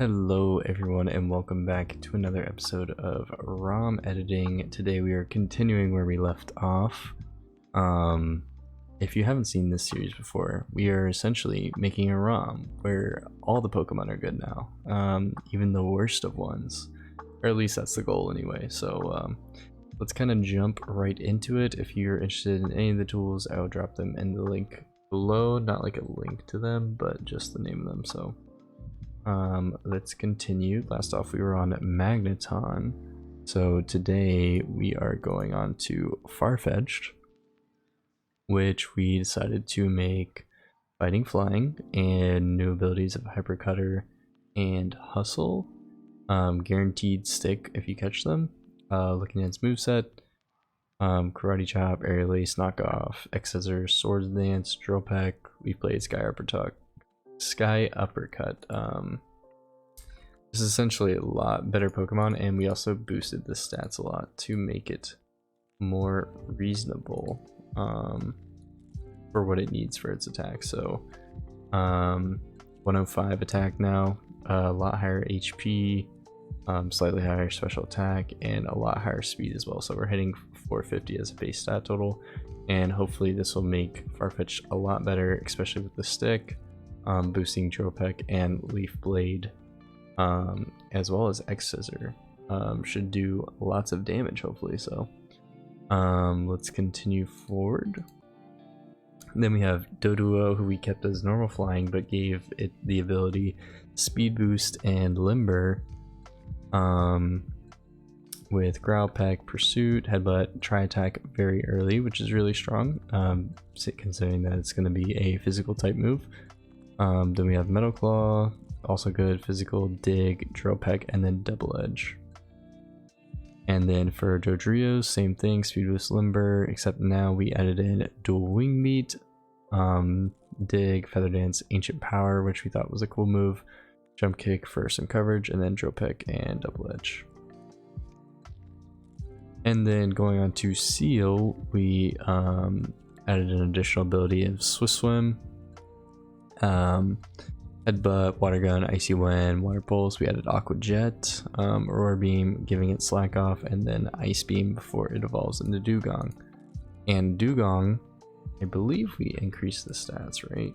Hello everyone and welcome back to another episode of ROM editing. Today we are continuing where we left off. If you haven't seen this series before, we are essentially making a ROM where all the Pokemon are good now, even the worst of ones, or at least that's the goal anyway. So let's kind of jump right into it. If you're interested in any of the tools, I will drop them in the link below, not like a link to them, but just the name of them. So let's continue. Last off we were on Magneton, so today we are going on to Farfetch'd, which we decided to make Fighting Flying and new abilities of Hyper Cutter and Hustle, guaranteed stick if you catch them. Looking at its moveset, Karate Chop, Aerial Ace, Knockoff, Exeggcute, Swords Dance, Drill Peck. We played Sky Uppercut. This is essentially a lot better Pokemon, and we also boosted the stats a lot to make it more reasonable for what it needs for its attack. So 105 attack now, a lot higher HP, slightly higher special attack, and a lot higher speed as well. So we're hitting 450 as a base stat total, and hopefully this will make Farfetch'd a lot better, especially with the stick. Boosting Drill Peck and Leaf Blade, as well as Exeggcute, should do lots of damage hopefully. So let's continue forward. Then we have Doduo, who we kept as normal flying but gave it the ability Speed Boost and Limber, with Growl Peck, Pursuit, Headbutt, Tri Attack very early, which is really strong, considering that it's going to be a physical type move. Then we have Metal Claw, also good, Physical, Dig, Drill Peck, and then Double Edge. And then for Dodrio, same thing, Speed Boost, Limber, except now we added in Dual Wing Meet, Dig, Feather Dance, Ancient Power, which we thought was a cool move, Jump Kick for some coverage, and then Drill Peck and Double Edge. And then going on to Seel, we added an additional ability of Swift Swim, Headbutt, Water Gun, Icy Wind, Water Pulse. We added Aqua Jet, Aurora Beam, giving it Slack Off, and then Ice Beam before it evolves into Dugong. And Dugong, I believe we increased the stats, right?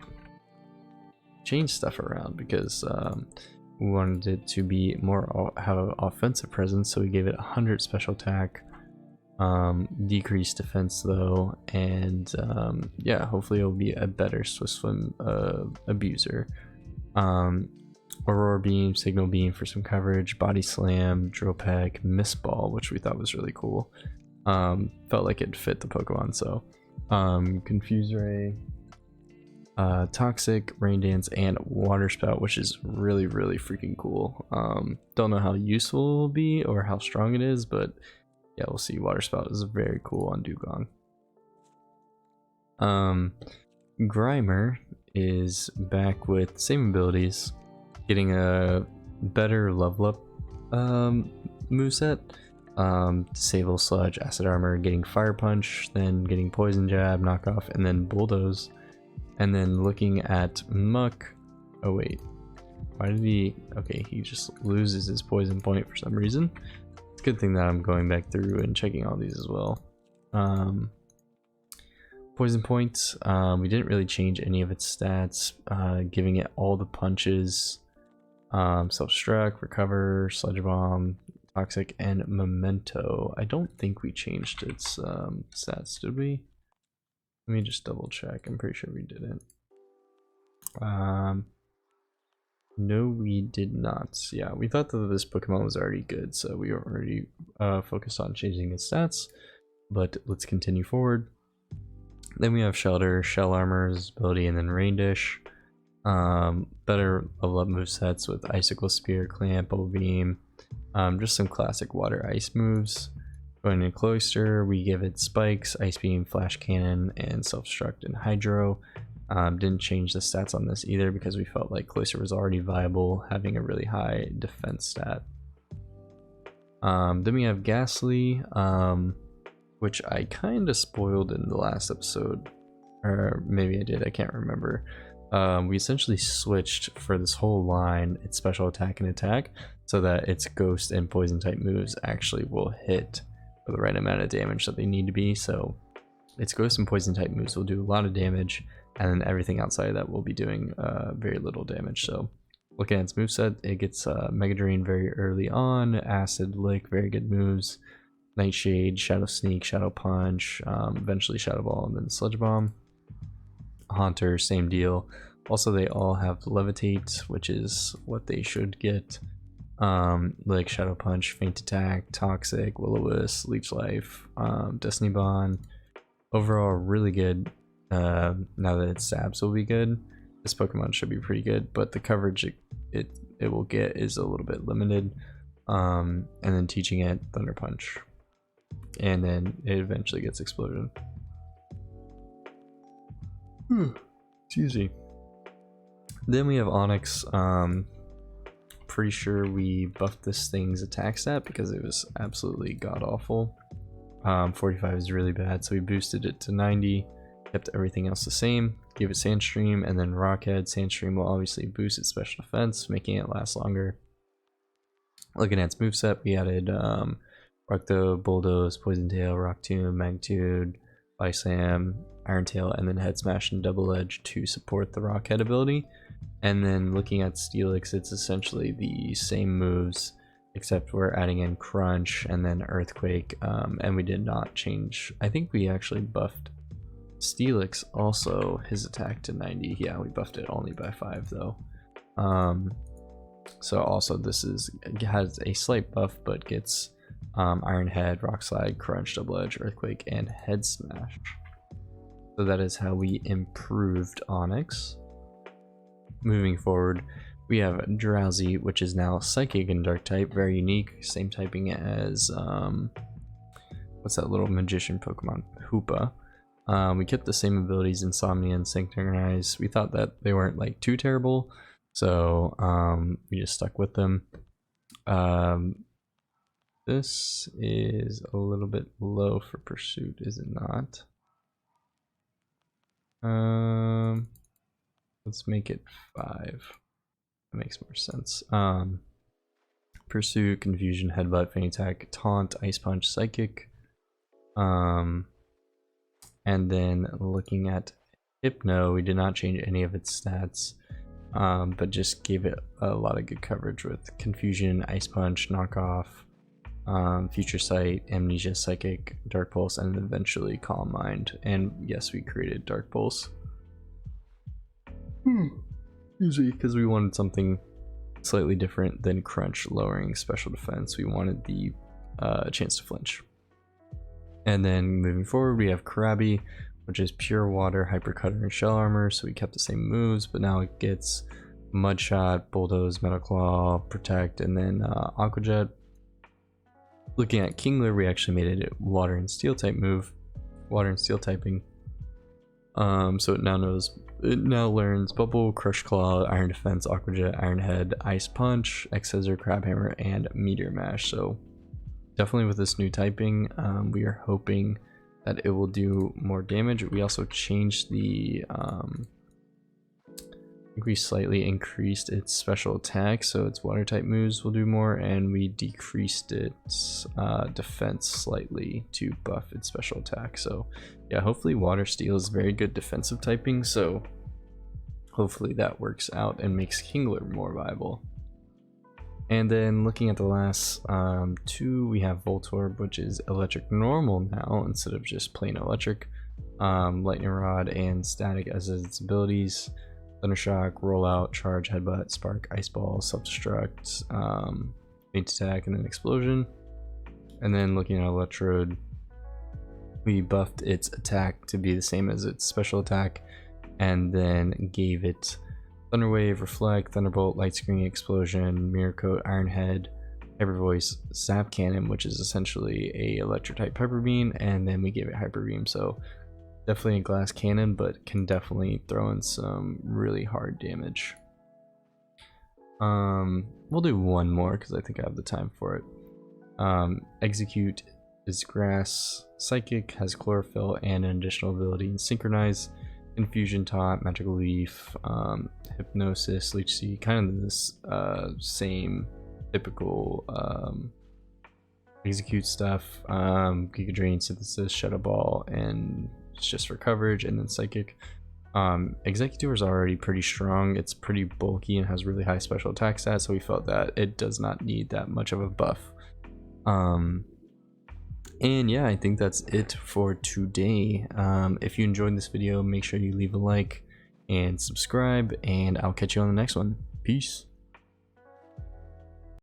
Changed stuff around because we wanted it to be more have an offensive presence, so we gave it 100 special attack, decreased defense though, and yeah, hopefully it'll be a better Swift Swim abuser. Aurora Beam, Signal Beam for some coverage, Body Slam, Drill Peck, Mist Ball, which we thought was really cool. Felt like it fit the Pokemon. So Confuse Ray, Toxic, Rain Dance, and Water Spout, which is really freaking cool. Don't know how useful it will be or how strong it is, but yeah, we'll see. Water Spout is very cool on Dugong. Grimer is back with same abilities, getting a better level up moveset. Disable, Sludge, Acid Armor, getting Fire Punch, then getting Poison Jab, Knockoff, and then Bulldoze. And then looking at Muck, oh wait, why did he, okay, he just loses his Poison Point for some reason. It's a good thing that I'm going back through and checking all these as well. Poison Point, we didn't really change any of its stats, giving it all the punches, Self-Struck, Recover, Sludge Bomb, Toxic, and Memento. I don't think we changed its stats, did we? Let me just double check. I'm pretty sure we didn't. No, we did not. Yeah, we thought that this Pokemon was already good, so we were already focused on changing its stats, but let's continue forward. Then we have Shellder, Shell Armor's ability, and then Rain Dish. Better level up movesets with Icicle Spear, Clamp, Bubble Beam, just some classic water ice moves. Going into Cloyster, we give it Spikes, Ice Beam, Flash Cannon, and Self-Destruct and Hydro. Didn't change the stats on this either because we felt like Cloyster was already viable, having a really high defense stat. Then we have Gastly, which I kind of spoiled in the last episode, or maybe I did, I can't remember. we essentially switched for this whole line its special attack and attack so that its ghost and poison type moves actually will hit for the right amount of damage that they need to be. So its ghost and poison type moves will do a lot of damage, and then everything outside of that will be doing very little damage. So looking at its moveset, it gets Mega Drain very early on, Acid Lick, very good moves, Nightshade, Shadow Sneak, Shadow Punch, eventually Shadow Ball, and then Sludge Bomb. Haunter, same deal. Also, they all have Levitate, which is what they should get. Like Shadow Punch, Faint Attack, Toxic, Will-O-Wisp, Leech Life, Destiny Bond. Overall, really good. Now that its Sabs will be good, this Pokemon should be pretty good, but the coverage it will get is a little bit limited. And then teaching it Thunder Punch, and then it eventually gets Explosion. Excuse me. Then we have Onix. Pretty sure we buffed this thing's attack stat because it was absolutely god awful. 45 is really bad, so we boosted it to 90, kept everything else the same, gave it Sandstream, and then Rockhead. Sandstream will obviously boost its special defense, making it last longer. Looking at its moveset, we added Rockto, Bulldoze, Poison Tail, Rock Tomb, Magnitude, Ice Slam, Iron Tail, and then Head Smash and Double Edge to support the Rockhead ability. And then looking at Steelix, it's essentially the same moves, except we're adding in Crunch and then Earthquake, and we did not change. I think we actually buffed Steelix also, his attack to 90. Yeah, we buffed it only by 5 though. So also this has a slight buff, but gets Iron Head, Rock Slide, Crunch, Double Edge, Earthquake, and Head Smash. So that is how we improved Onix. Moving forward, we have Drowzee, which is now Psychic and Dark type, very unique, same typing as what's that little magician Pokemon, Hoopa. We kept the same abilities, Insomnia and Synchronize. We thought that they weren't like too terrible, so we just stuck with them. This is a little bit low for Pursuit, is it not? Let's make it 5. That makes more sense. Pursuit, Confusion, Headbutt, Faint Attack, Taunt, Ice Punch, Psychic. And then looking at HYPNO, we did not change any of its stats, but just gave it a lot of good coverage with Confusion, Ice Punch, Knockoff, Future Sight, Amnesia, Psychic, Dark Pulse, and eventually Calm Mind. And yes, we created Dark Pulse. Usually because we wanted something slightly different than Crunch lowering special defense. We wanted the chance to flinch. And then moving forward, we have Krabby, which is Pure Water, Hyper Cutter, and Shell Armor. So we kept the same moves, but now it gets Mud Shot, Bulldoze, Metal Claw, Protect, and then Aqua Jet. Looking at Kingler, we actually made it a Water and Steel type move, Water and Steel typing. So it now learns Bubble, Crush Claw, Iron Defense, Aqua Jet, Iron Head, Ice Punch, X-Scissor, Crab Hammer, and Meteor Mash. So definitely with this new typing, we are hoping that it will do more damage. We also changed the I think we slightly increased its special attack, so its water type moves will do more, and we decreased its defense slightly to buff its special attack. So yeah, hopefully Water Steel is very good defensive typing, so hopefully that works out and makes Kingler more viable. And then looking at the last two, we have Voltorb, which is electric normal now instead of just plain electric. Lightning Rod and Static as its abilities. Thundershock, Rollout, Charge, Headbutt, Spark, Ice Ball, Self-Destruct, Faint Attack, and then Explosion. And then looking at Electrode, we buffed its attack to be the same as its special attack, and then gave it Thunder Wave, Reflect, Thunderbolt, Light Screen, Explosion, Mirror Coat, Iron Head, Hyper Voice, Zap Cannon, which is essentially a Electric type Hyper Beam, and then we gave it Hyper Beam. So definitely a glass cannon, but can definitely throw in some really hard damage. We'll do one more because I think I have the time for it. Exeggcute is grass, psychic, has chlorophyll and an additional ability in synchronize. Infusion Top, Magical Leaf, Hypnosis, Leech Seed, kind of this same typical Exeggcute stuff, Giga Drain, Synthesis, Shadow Ball, and it's just for coverage, and then Psychic. Executor is already pretty strong, it's pretty bulky and has really high special attack stats, so we felt that it does not need that much of a buff. And yeah, I think that's it for today. If you enjoyed this video, make sure you leave a like and subscribe, and I'll catch you on the next one. Peace.